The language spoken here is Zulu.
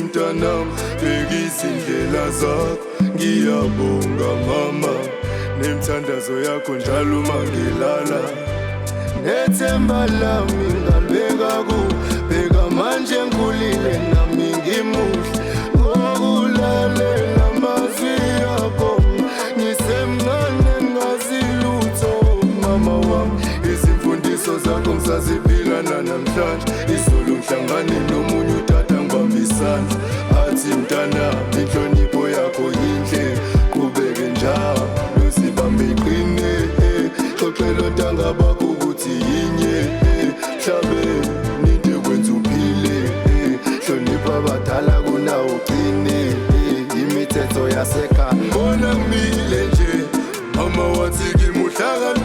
Mtanam bekizindlela zakho ngiyabonga mama nemthandazo yakho njalo mangilala nethemba lami ngalibeka kubheka manje ngikhulile nami ngimuhle ngokulalela amazwi akho ngisemncane ngazi lutho mama wami izimfundiso zakho ngisaziphilana namhlanje izolo ngihlangane nomunye utata ngibambisana athi mntanami inhlonipho yakho yinhle qhubeke njalo uzibambe iqine xoxelo ntanga bakho ukuthi yinye mhlabeni into kwenza uphile hlonipha abadala kunawo ugcine imithetho yasekhaya ngibona kumile nje mama wathi kimi uhlakaniphile